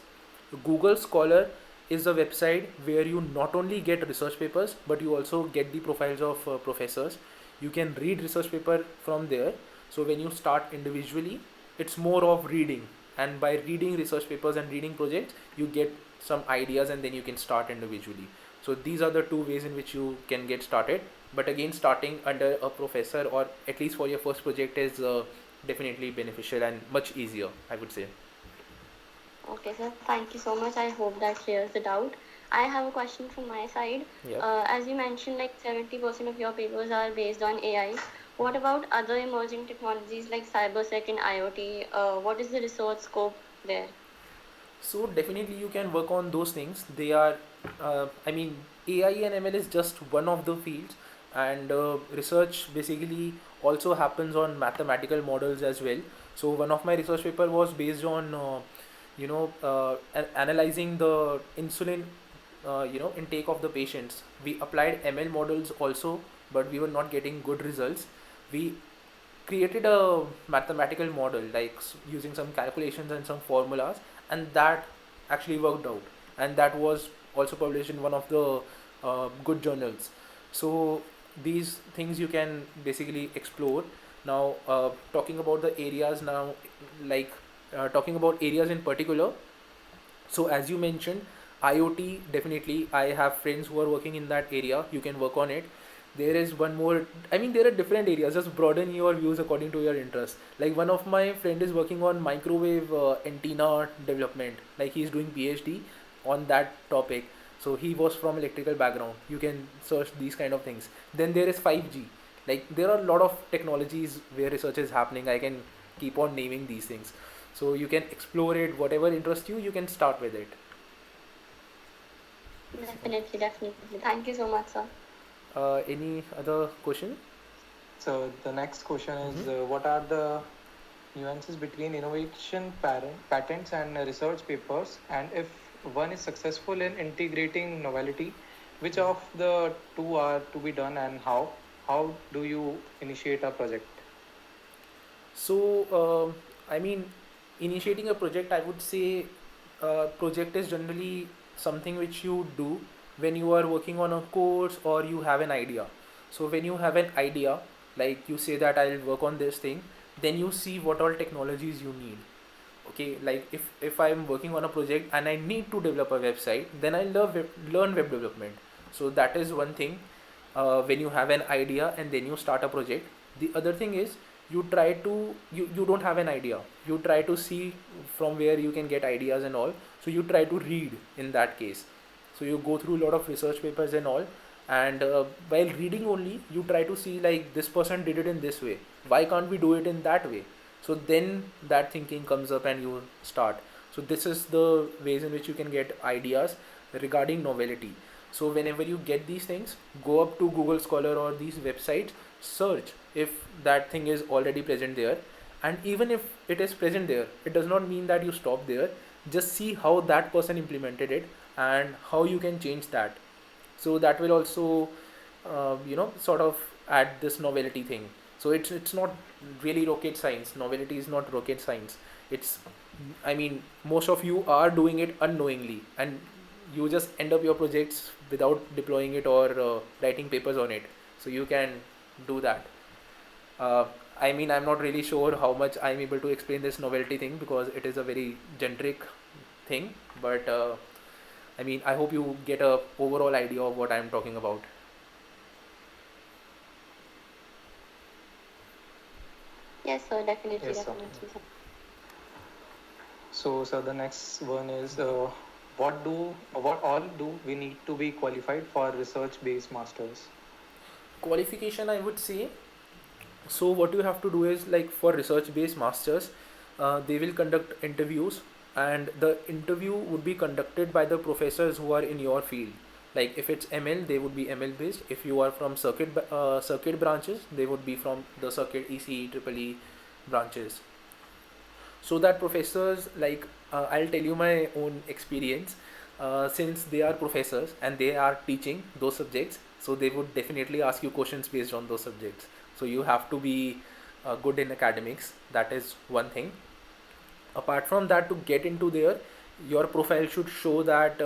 Google Scholar is the website where you not only get research papers but you also get the profiles of professors. You can read research paper from there. So when you start individually, it's more of reading, and by reading research papers and reading projects, you get some ideas and then you can start individually. So these are the two ways in which you can get started. But again, starting under a professor, or at least for your first project, is definitely beneficial and much easier, I would say. Okay, sir. Thank you so much. I hope that clears the doubt. I have a question from my side. Yeah. As you mentioned, like 70% of your papers are based on AI. What about other emerging technologies like cybersec and IoT? What is the research scope there? So definitely you can work on those things. They are, I mean, AI and ML is just one of the fields, and research basically also happens on mathematical models as well. So one of my research paper was based on, analyzing the insulin, intake of the patients. We applied ML models also, but we were not getting good results. We created a mathematical model, like using some calculations and some formulas, and that actually worked out, and that was also published in one of the good journals. So these things you can basically explore. Now talking about the areas now, like talking about areas in particular, so as you mentioned, IoT, definitely I have friends who are working in that area. You can work on it. There is one more, I mean, there are different areas. Just broaden your views according to your interest. Like, one of my friend is working on microwave antenna development. Like, he's doing PhD on that topic. So he was from electrical background. You can search these kind of things. Then there is 5G. Like, there are a lot of technologies where research is happening. I can keep on naming these things. So you can explore it. Whatever interests you, you can start with it. Definitely, definitely. Thank you so much, sir. Any other question? So the next question is, Mhm. what are the nuances between innovation patents and research papers? And if one is successful in integrating novelty, which of the two are to be done and how? how do you initiate a project? So, I mean, initiating a project, I would say, project is generally something which you do when you are working on a course or you have an idea. So, when you have an idea, like you say that I'll work on this thing, then you see what all technologies you need. Okay, like if I'm working on a project and I need to develop a website, then I learn web development. So that is one thing. When you have an idea and then you start a project, the other thing is you don't have an idea, you try to see from where you can get ideas and all. So you try to read in that case. So you go through a lot of research papers and all, and while reading only you try to see like this person did it in this way, why can't we do it in that way? So then that thinking comes up and you start. So this is the ways in which you can get ideas regarding novelty. So whenever you get these things, go up to Google Scholar or these websites, search if that thing is already present there. And even if it is present there, it does not mean that you stop there. Just see how that person implemented it and how you can change that. So that will also sort of add this novelty thing. So it's not really rocket science. Novelty is not rocket science. It's, I mean, most of you are doing it unknowingly, and you just end up your projects without deploying it or writing papers on it. So you can do that. uh, I mean, I'm not really sure how much I'm able to explain this novelty thing because it is a very generic thing, but I mean, I hope you get a overall idea of what I'm talking about. Yes, sir, definitely, Yes, sir. definitely, sir. So, sir, the next one is what all do we need to be qualified for research-based masters? Qualification, I would say. So what you have to do is, like, for research based masters, they will conduct interviews, and the interview would be conducted by the professors who are in your field. Like if it's ML, they would be ML based. If you are from circuit branches, they would be from the circuit ECE triple E branches. So that professors, like, I'll tell you my own experience. Since they are professors and they are teaching those subjects, so they would definitely ask you questions based on those subjects. So you have to be good in academics. That is one thing. Apart from that, to get into there, your profile should show that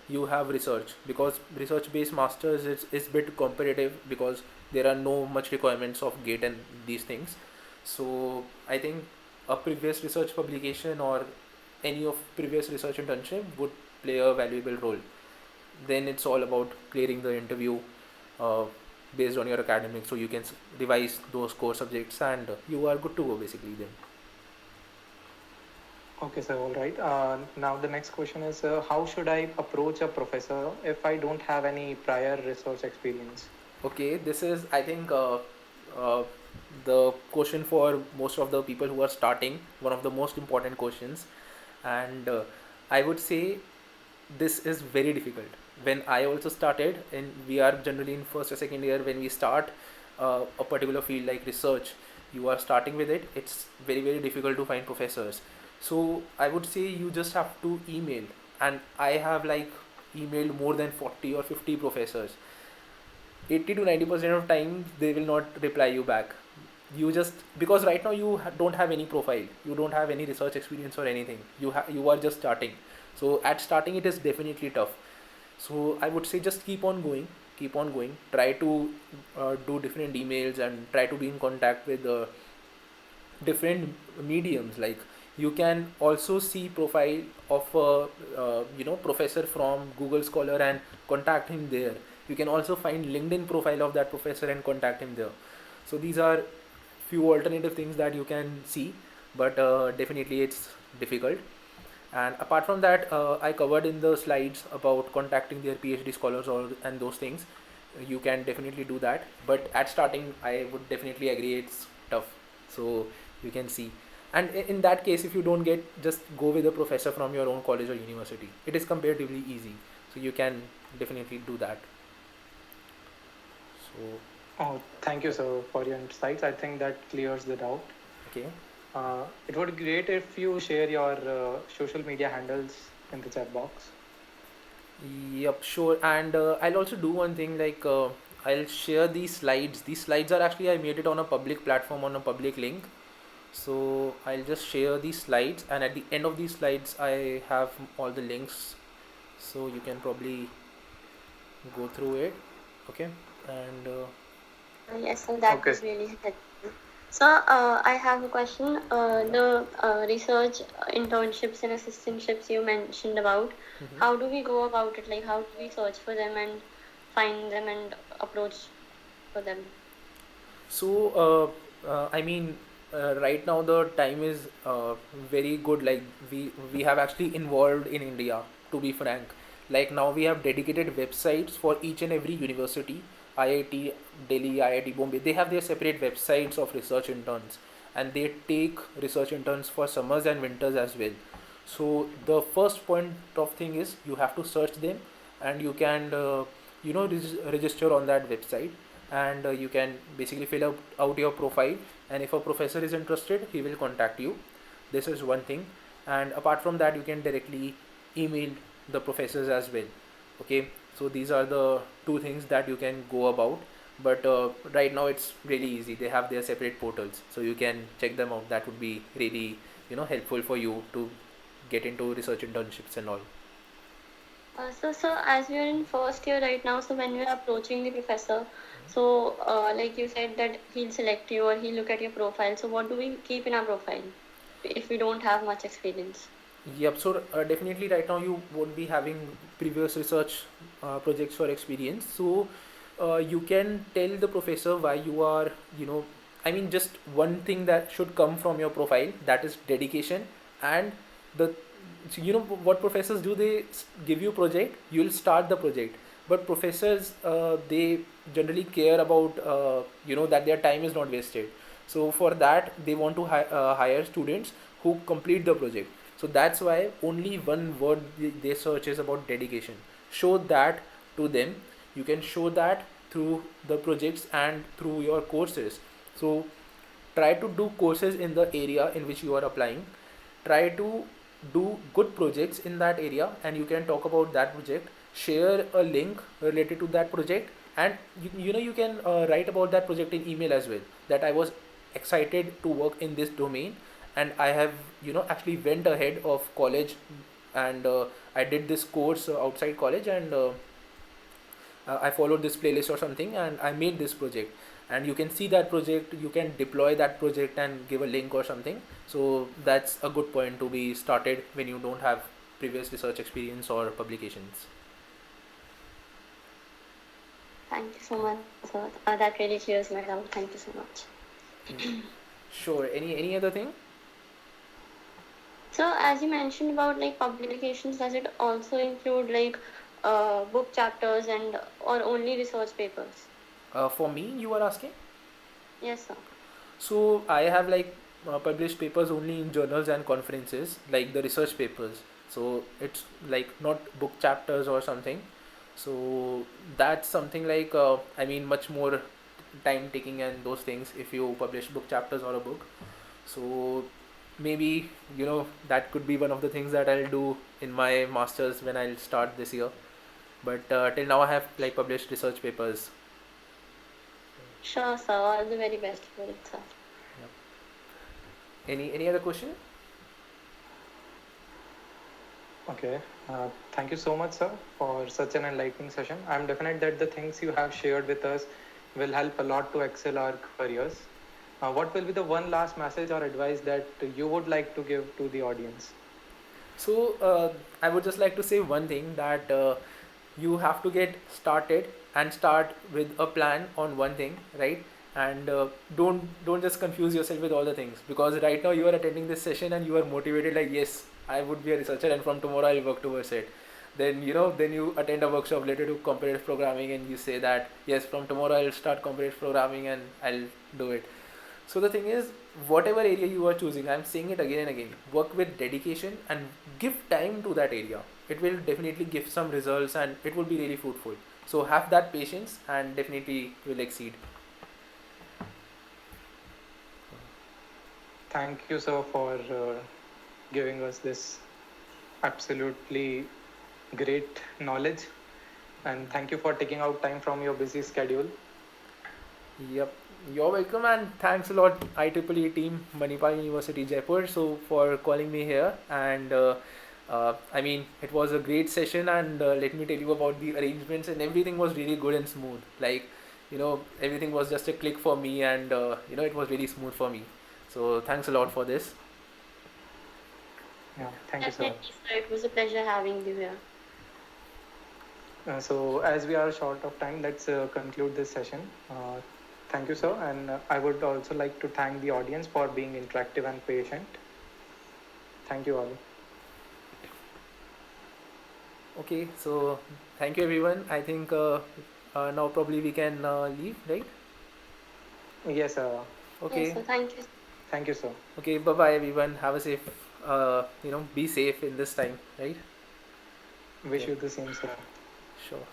you have research, because research based masters is bit competitive because there are no much requirements of gate and these things. So I think a previous research publication or any of previous research internship would play a valuable role. Then it's all about clearing the interview uh, based on your academics, so you can revise those core subjects and you are good to go basically then. Okay, sir. All right. Now the next question is, how should I approach a professor if I don't have any prior research experience? Okay, this is, I think, uh, the question for most of the people who are starting, one of the most important questions. And I would say this is very difficult. When I also started, and we are generally in first or second year when we start a particular field like research, you are starting with it, it's very, very difficult to find professors. So I would say you just have to email, and I have like emailed more than 40 or 50 professors. 80 to 90% of time they will not reply you back. You just, because right now you don't have any profile, you don't have any research experience or anything, you are just starting. So at starting it is definitely tough. So I would say just keep on going, try to do different emails and try to be in contact with different mediums. Like you can also see profile of a professor from Google Scholar and contact him there. You can also find LinkedIn profile of that professor and contact him there. So these are few alternative things that you can see, but definitely it's difficult. And apart from that, I covered in the slides about contacting their PhD scholars or and those things. You can definitely do that, but at starting I would definitely agree it's tough. So you can see, and in that case, if you don't get, just go with a professor from your own college or university. It is comparatively easy, so you can definitely do that. So Oh, thank you, sir, for your insights. I think that clears the doubt. okay. It would be great if you share your social media handles in the chat box. Yep, sure. And I'll also do one thing, like I'll share these slides. These slides are actually, I made it on a public platform, on a public link. So I'll just share these slides, and at the end of these slides I have all the links, so you can probably go through it. Okay. And Yes, so that Okay. was really helpful. So, I have a question. The research internships and assistantships you mentioned about, Mhm. how do we go about it? Like, how do we search for them and find them and approach for them? So, I mean, right now the time is very good. Like we have actually involved in India. To be frank, like now we have dedicated websites for each and every university. IIT Delhi, IIT Bombay. They have their separate websites of research interns, and they take research interns for summers and winters as well. So the first point of thing is you have to search them, and you can register on that website, and you can basically fill out your profile, and if a professor is interested he will contact you. This is one thing. And apart from that, you can directly email the professors as well. Okay, so these are the two things that you can go about. But right now it's really easy. They have their separate portals, so you can check them out. That would be really helpful for you to get into research internships and all. So as we are in first year right now, so when we are approaching the professor, so like you said that he'll select you or he'll look at your profile. So what do we keep in our profile if we don't have much experience? Yep. So definitely, right now you won't be having previous research projects or experience. So you can tell the professor why you are. I mean, just one thing that should come from your profile, that is dedication. And the so what professors do, they give you project, you'll start the project. But professors, they generally care about that their time is not wasted. So for that, they want to hire students who complete the project. So that's why only one word they search is about dedication. Show that to them. You can show that through the projects and through your courses. So try to do courses in the area in which you are applying. Try to do good projects in that area, and you can talk about that project. Share a link related to that project, and you can write about that project in email as well, that I was excited to work in this domain, and I have actually went ahead of college, and I did this course outside college, and I followed this playlist or something, and I made this project. And you can see that project, you can deploy that project and give a link or something. So that's a good point to be started when you don't have previous research experience or publications. Thank you so much, sir. That really clears my doubt. Thank you so much. Sure. Any other thing? So as you mentioned about like publications, does it also include like book chapters and or only research papers? For me, you are asking? Yes, sir. So I have like published papers only in journals and conferences, like the research papers. So it's like not book chapters or something. So that's something like I mean much more time taking and those things if you publish book chapters or a book. So maybe that could be one of the things that I'll do in my masters when I'll start this year. But till now I have like published research papers. Sure, sir. All the very best for it, sir. Yep. Any other question? Okay. Thank you so much, sir, for such an enlightening session. I'm definite that the things you have shared with us will help a lot to excel our careers. What will be the one last message or advice that you would like to give to the audience? So I would just like to say one thing, that you have to get started and start with a plan on one thing, right? And don't just confuse yourself with all the things, because right now you are attending this session and you are motivated, like yes, I would be a researcher and from tomorrow I'll work towards it. Then you attend a workshop related to competitive programming and you say that yes, from tomorrow I'll start competitive programming and I'll do it. So the thing is, whatever area you are choosing, I'm saying it again and again, work with dedication and give time to that area. It will definitely give some results and it will be really fruitful. So have that patience and definitely will exceed. Thank you, sir, for giving us this absolutely great knowledge. and thank you for taking out time from your busy schedule. Yep, you're welcome, and thanks a lot, IEEE team, Manipal University Jaipur, so for calling me here. And I mean, it was a great session, and let me tell you about the arrangements, and everything was really good and smooth. Like, everything was just a click for me, and it was really smooth for me. So thanks a lot for this. Yeah, thank you, sir. Definitely, sir. It was a pleasure having you here. So as we are short of time, let's conclude this session. Thank you, sir, and I would also like to thank the audience for being interactive and patient. Thank you all. Okay, so thank you everyone. I think now probably we can leave, right? Yes, Yes, Okay, sir. Thank you. thank you, sir. okay, bye bye everyone. Have a safe, be safe in this time, right? Wish Okay, you the same, sir. sure.